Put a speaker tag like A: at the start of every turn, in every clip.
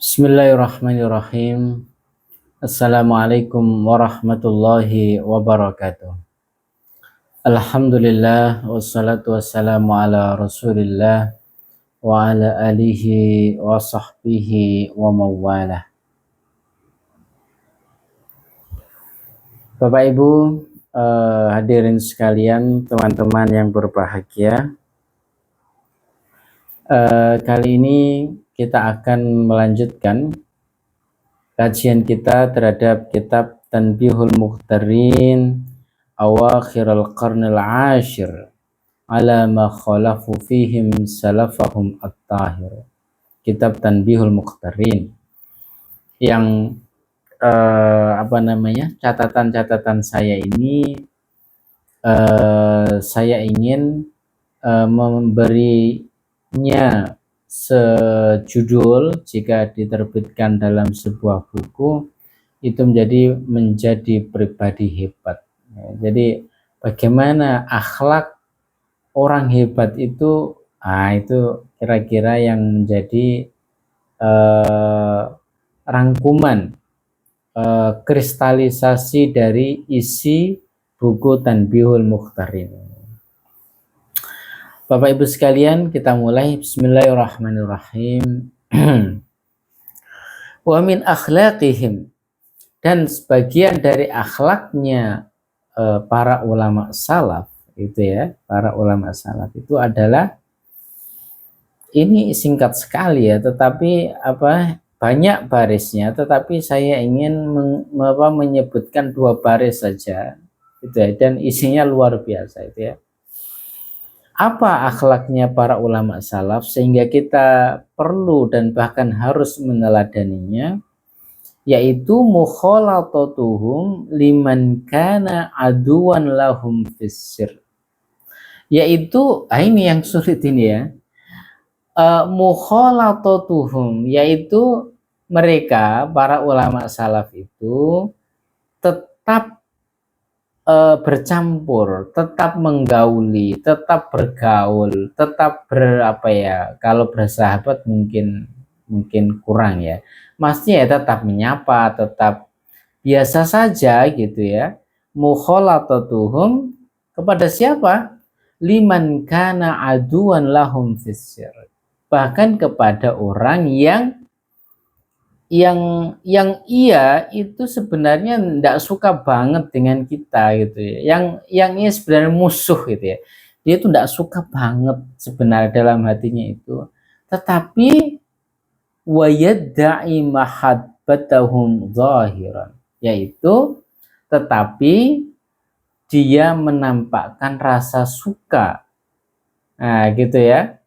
A: Bismillahirrahmanirrahim. Assalamualaikum warahmatullahi wabarakatuh. Alhamdulillah wassalatu wassalamu ala Rasulillah wa ala alihi wa sahbihi wa mawalah. Bapak Ibu, hadirin sekalian, teman-teman yang berbahagia. Kali ini kita akan melanjutkan kajian kita terhadap kitab Tanbihul Mukhtarin Awakhirul Qarnil Ashir ala ma khalafu fihim salafahum at-tahir. Kitab Tanbihul Mukhtarin yang catatan saya ini saya ingin memberinya sejudul jika diterbitkan dalam sebuah buku itu menjadi pribadi hebat. Jadi bagaimana akhlak orang hebat itu, itu kira-kira yang menjadi rangkuman kristalisasi dari isi buku Tanbihul Mukhtarin. Bapak Ibu sekalian, kita mulai. Bismillahirrahmanirrahim. Wa min akhlaqihim, dan sebagian dari akhlaknya para ulama salaf itu ya, para ulama salaf itu adalah, ini singkat sekali ya, tetapi banyak barisnya, tetapi saya ingin menyebutkan 2 baris saja gitu ya, dan isinya luar biasa itu ya. Apa akhlaknya para ulama salaf sehingga kita perlu dan bahkan harus meneladaninya, yaitu mukhalatatuhum liman kana aduwan lahum fissir. Yaitu ini yang sulit ini ya. Mukhalatatuhum, yaitu mereka para ulama salaf itu tetap bercampur, tetap menggauli, tetap bergaul, tetap kalau bersahabat mungkin kurang ya. Maksudnya ya tetap menyapa, tetap biasa saja gitu ya. Mukhalatatuhum kepada siapa? Liman kana aduwan lahum fissir. Bahkan kepada orang yang ia itu sebenarnya tidak suka banget dengan kita gitu ya, yang ini sebenarnya musuh gitu ya, dia itu tidak suka banget sebenarnya dalam hatinya itu, tetapi wa yadda'i mahabbatahum zahiran, yaitu tetapi dia menampakkan rasa suka, gitu ya,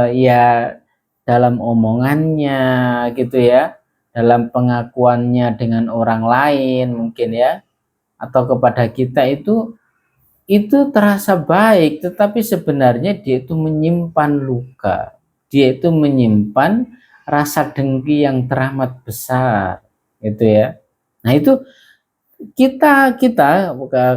A: ya dalam omongannya gitu ya, dalam pengakuannya dengan orang lain mungkin ya, atau kepada kita itu terasa baik, tetapi sebenarnya dia itu menyimpan luka, dia itu menyimpan rasa dengki yang teramat besar gitu ya. Nah itu kita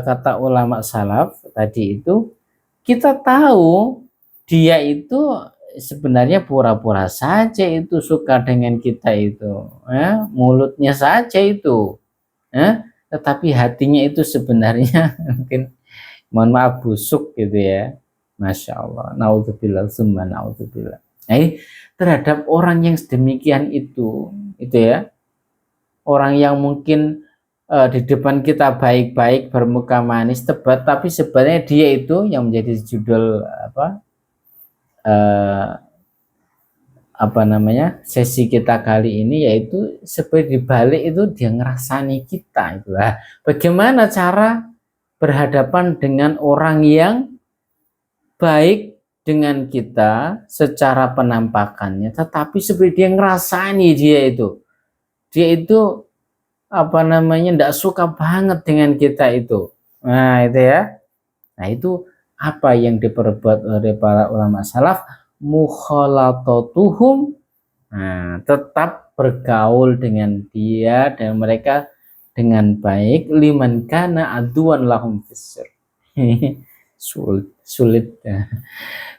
A: kata ulama salaf tadi itu, kita tahu dia itu sebenarnya pura-pura saja itu suka dengan kita itu, mulutnya saja itu, tetapi hatinya itu sebenarnya mungkin, mohon maaf, busuk gitu ya. Masya Allah, naudzubillah summa naudzubillah. Terhadap orang yang sedemikian itu ya, orang yang mungkin di depan kita baik-baik, bermuka manis, tebat, tapi sebenarnya dia itu yang menjadi judul sesi kita kali ini, yaitu seperti dibalik itu dia ngerasani kita itu. Bagaimana cara berhadapan dengan orang yang baik dengan kita secara penampakannya, tetapi seperti dia ngerasani dia itu tidak suka banget dengan kita itu. Nah itu ya. Nah itu apa yang diperbuat oleh para ulama salaf? Mukhalatatuhum, tetap bergaul dengan dia dan mereka dengan baik, liman kana aduwan lahum fissir.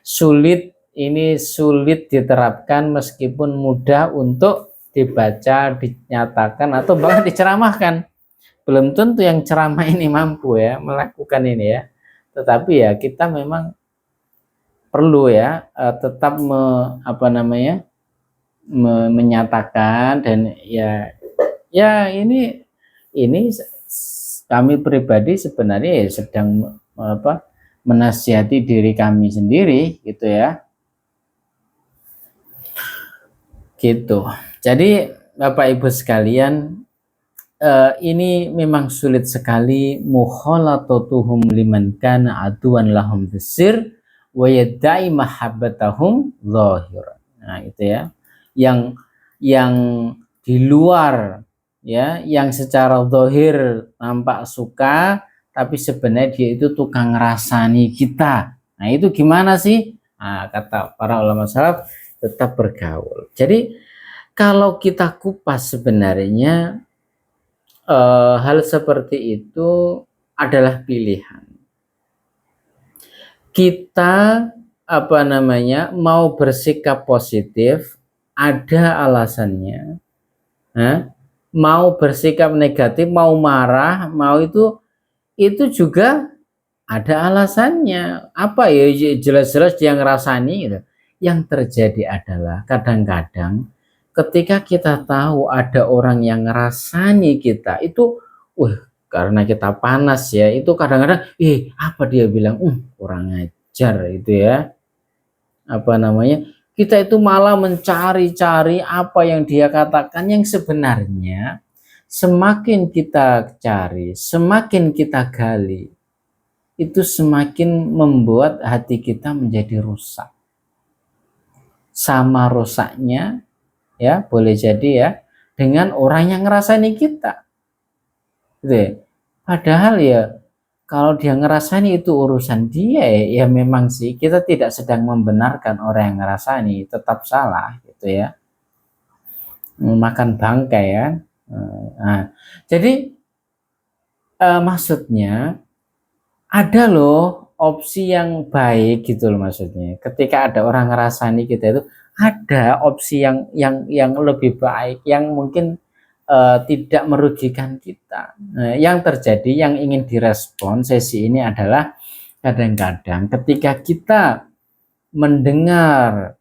A: sulit ini sulit diterapkan meskipun mudah untuk dibaca, dinyatakan atau bahkan diceramahkan. Belum tentu yang ceramah ini mampu ya melakukan ini ya. Tetapi ya kita memang perlu ya tetap menyatakan dan ya ini kami pribadi sebenarnya ya sedang menasihati diri kami sendiri gitu ya. Gitu. Jadi Bapak Ibu sekalian, ini memang sulit sekali mukhalatatuhum liman kana aduan lahum bisir wa yadai mahabbatahum zahir. Nah, itu ya. Yang di luar ya, yang secara zahir nampak suka tapi sebenarnya dia itu tukang ngerasani kita. Nah, itu gimana sih? Nah, kata para ulama salaf, tetap bergaul. Jadi kalau kita kupas sebenarnya hal seperti itu adalah pilihan. Kita mau bersikap positif ada alasannya. Mau bersikap negatif, mau marah, mau itu juga ada alasannya. Apa ya, jelas-jelas dia ngerasani gitu. Yang terjadi adalah kadang-kadang ketika kita tahu ada orang yang ngerasani kita itu, karena kita panas ya, itu kadang-kadang, apa dia bilang, kurang ajar itu ya. Kita itu malah mencari-cari apa yang dia katakan yang sebenarnya semakin kita cari, semakin kita gali, itu semakin membuat hati kita menjadi rusak. Sama rusaknya ya, boleh jadi ya, dengan orang yang ngerasani kita gitu ya. Padahal ya kalau dia ngerasani itu urusan dia ya memang sih kita tidak sedang membenarkan orang yang ngerasani, tetap salah gitu ya, memakan bangkai ya. Nah, jadi maksudnya ada loh opsi yang baik gitu loh, maksudnya ketika ada orang ngerasani kita itu ada opsi yang lebih baik, yang mungkin tidak merugikan kita. Nah, yang terjadi, yang ingin direspon sesi ini adalah kadang-kadang ketika kita mendengar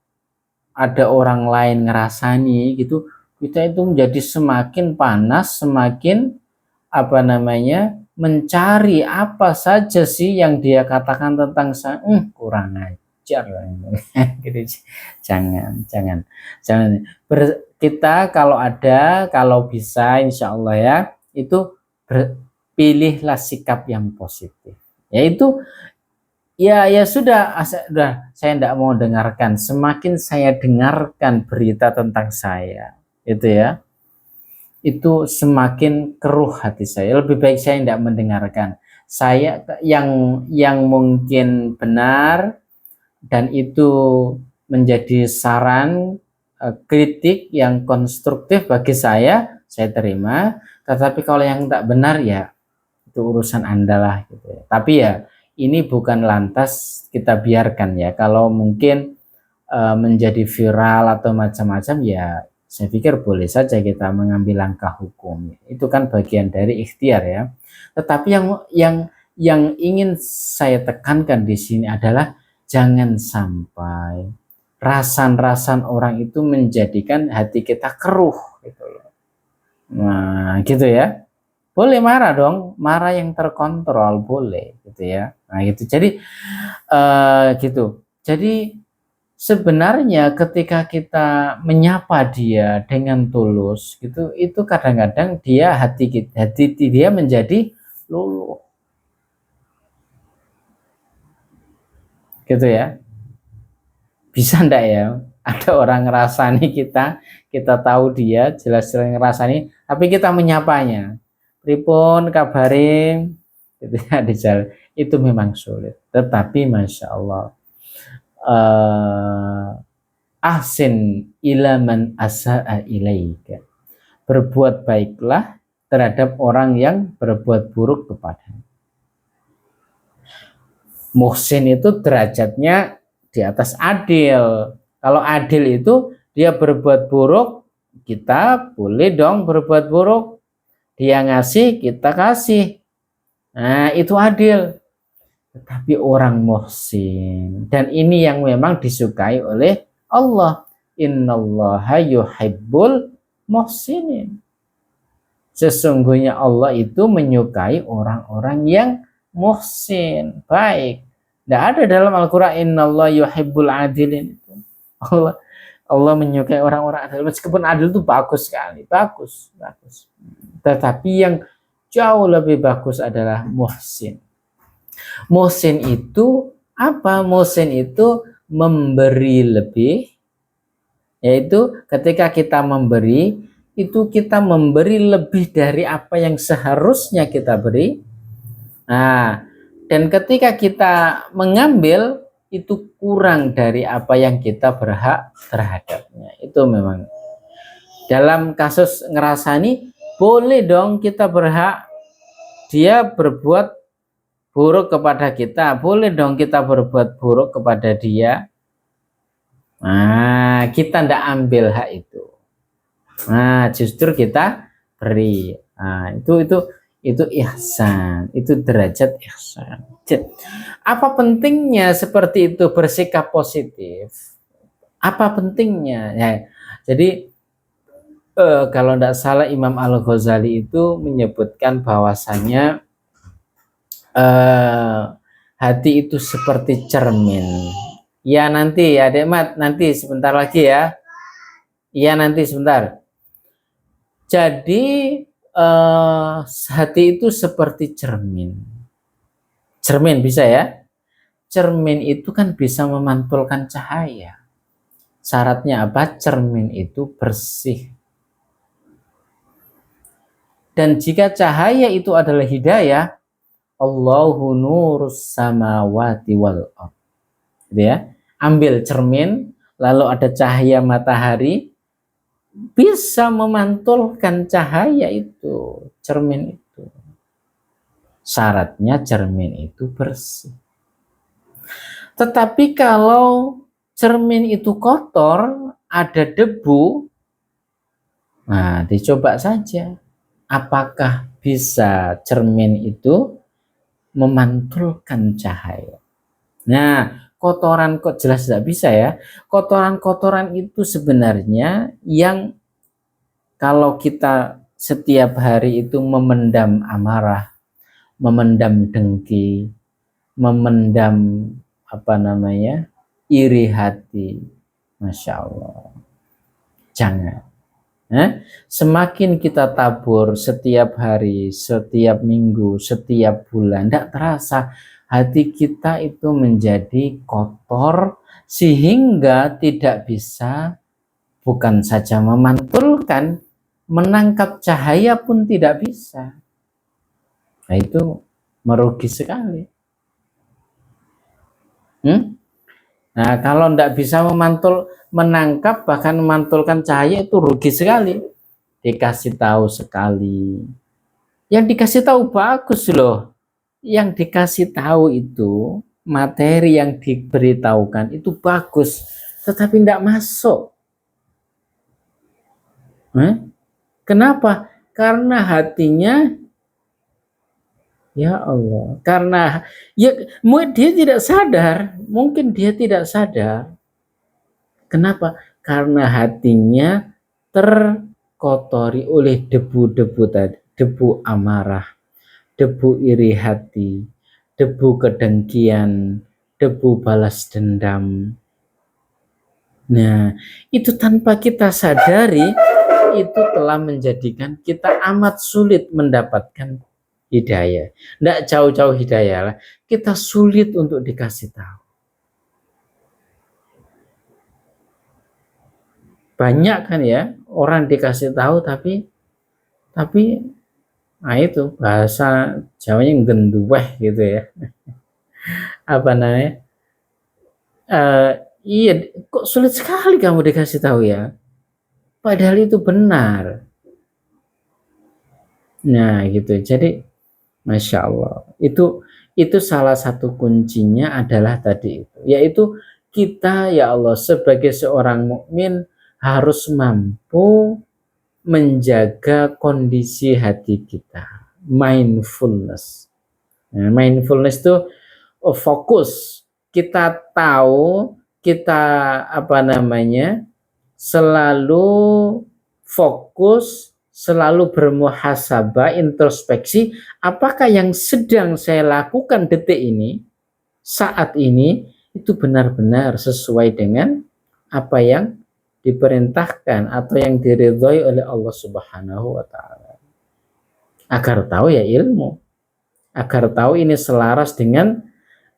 A: ada orang lain ngerasani gitu, kita itu menjadi semakin panas, semakin mencari apa saja sih yang dia katakan tentang saya, kurang ajar gitu. jangan kita kalau bisa insya Allah ya itu pilihlah sikap yang positif, yaitu ya sudah saya tidak mau dengarkan. Semakin saya dengarkan berita tentang saya itu ya, itu semakin keruh hati saya. Lebih baik saya tidak mendengarkan. Saya yang mungkin benar dan itu menjadi saran kritik yang konstruktif bagi saya terima. Tetapi kalau yang tak benar ya itu urusan Anda lah gitu ya. Tapi ya ini bukan lantas kita biarkan ya. Kalau mungkin menjadi viral atau macam-macam ya, saya pikir boleh saja kita mengambil langkah hukum. Itu kan bagian dari ikhtiar ya. Tetapi yang ingin saya tekankan di sini adalah jangan sampai rasan-rasan orang itu menjadikan hati kita keruh gitu loh. Nah, gitu ya. Boleh marah dong, marah yang terkontrol boleh gitu ya. Nah, gitu. Jadi gitu. Jadi sebenarnya ketika kita menyapa dia dengan tulus gitu, itu kadang-kadang hati dia menjadi luluh gitu ya. Bisa ndak ya ada orang ngerasani kita tahu dia jelas-jelas ngerasani, tapi kita menyapanya, pripun kabaring gitu ya, di jalan itu memang sulit. Tetapi masya Allah, ahsin ilaman asa'a ilaika, berbuat baiklah terhadap orang yang berbuat buruk kepada. Muhsin itu derajatnya di atas adil. Kalau adil itu dia berbuat buruk, kita boleh dong berbuat buruk. Dia ngasih, kita kasih. Nah, itu adil. Tetapi orang muhsin, dan ini yang memang disukai oleh Allah. Innallaha yuhibbul muhsinin. Sesungguhnya Allah itu menyukai orang-orang yang muhsin, baik. Tidak ada dalam Al-Quran innallaha yuhibbul adilin. Allah Allah menyukai orang-orang adil. Meskipun adil itu bagus sekali, bagus. Tetapi yang jauh lebih bagus adalah muhsin. Muhsin itu apa? Muhsin itu memberi lebih, yaitu ketika kita memberi, itu kita memberi lebih dari apa yang seharusnya kita beri. Nah, dan ketika kita mengambil, itu kurang dari apa yang kita berhak terhadapnya. Itu memang dalam kasus ngerasani, boleh dong kita berhak, dia berbuat buruk kepada kita, boleh dong kita berbuat buruk kepada dia. Nah, kita tidak ambil hak itu. Nah, justru kita beri. Nah, itu ihsan, itu derajat ihsan. Apa pentingnya seperti itu bersikap positif? Apa pentingnya? Ya, jadi kalau tidak salah Imam Al-Ghazali itu menyebutkan bahwasannya hati itu seperti cermin. Ya nanti ya Dek Mat, nanti sebentar lagi ya. Iya nanti sebentar. Jadi hati itu seperti cermin. Cermin bisa ya? Cermin itu kan bisa memantulkan cahaya. Syaratnya apa? Cermin itu bersih. Dan jika cahaya itu adalah hidayah, Allahu nurus samawati wal ardh. Gitu ya. Ambil cermin, lalu ada cahaya matahari, bisa memantulkan cahaya itu, cermin itu. Syaratnya cermin itu bersih. Tetapi kalau cermin itu kotor, ada debu, nah dicoba saja. Apakah bisa cermin itu memantulkan cahaya? Nah, kotoran kok jelas tidak bisa ya. Kotoran-kotoran itu sebenarnya yang kalau kita setiap hari itu memendam amarah, memendam dengki, memendam iri hati, Masya Allah, jangan. Semakin kita tabur setiap hari, setiap minggu, setiap bulan, tidak terasa hati kita itu menjadi kotor sehingga tidak bisa bukan saja memantulkan, menangkap cahaya pun tidak bisa. Nah itu merugi sekali. Nah kalau tidak bisa menangkap bahkan memantulkan cahaya itu rugi sekali. Dikasih tahu sekali, yang dikasih tahu bagus loh, yang dikasih tahu itu materi yang diberitahukan itu bagus, tetapi tidak masuk. Kenapa? Karena hatinya, ya Allah, karena ya dia tidak sadar, mungkin dia tidak sadar. Kenapa? Karena hatinya terkotori oleh debu-debu tadi, debu amarah, debu iri hati, debu kedengkian, debu balas dendam. Nah, itu tanpa kita sadari, itu telah menjadikan kita amat sulit mendapatkan hidayah. Tidak jauh-jauh hidayah lah, kita sulit untuk dikasih tahu. Banyak kan ya orang dikasih tahu tapi nah itu bahasa Jawanya genduweh gitu ya. Iya, kok sulit sekali kamu dikasih tahu ya, padahal itu benar. Nah gitu, jadi Masya Allah, itu salah satu kuncinya adalah tadi itu, yaitu kita ya Allah sebagai seorang mukmin harus mampu menjaga kondisi hati kita, mindfulness. Nah, mindfulness itu fokus. Kita tahu kita selalu fokus, selalu bermuhasabah, introspeksi, apakah yang sedang saya lakukan detik ini, saat ini, itu benar-benar sesuai dengan apa yang diperintahkan atau yang diridhoi oleh Allah Subhanahu wa taala. Agar tahu ya ilmu. Agar tahu ini selaras dengan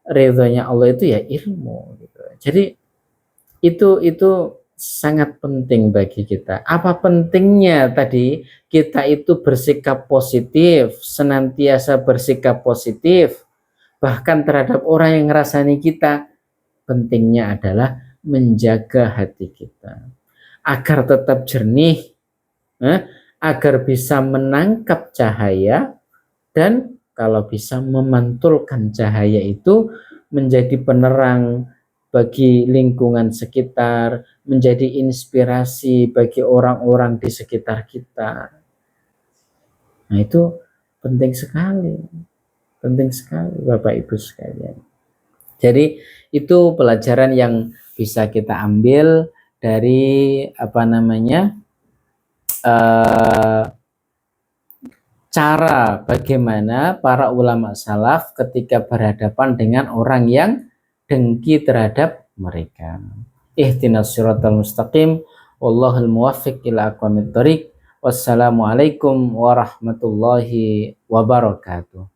A: ridhonya Allah itu ya ilmu gitu. Jadi itu sangat penting bagi kita. Apa pentingnya tadi kita itu bersikap positif, senantiasa bersikap positif, bahkan terhadap orang yang ngerasani kita. Pentingnya adalah menjaga hati kita agar tetap jernih, agar bisa menangkap cahaya, dan kalau bisa memantulkan cahaya itu menjadi penerang bagi lingkungan sekitar, menjadi inspirasi bagi orang-orang di sekitar kita. Nah, itu penting sekali Bapak Ibu sekalian. Jadi itu pelajaran yang bisa kita ambil dari cara bagaimana para ulama salaf ketika berhadapan dengan orang yang dengki terhadap mereka. Ihdinas siratal mustaqim, wallahul muwaffiq ila aqwamit thoriq. Wassalamualaikum warahmatullahi wabarakatuh.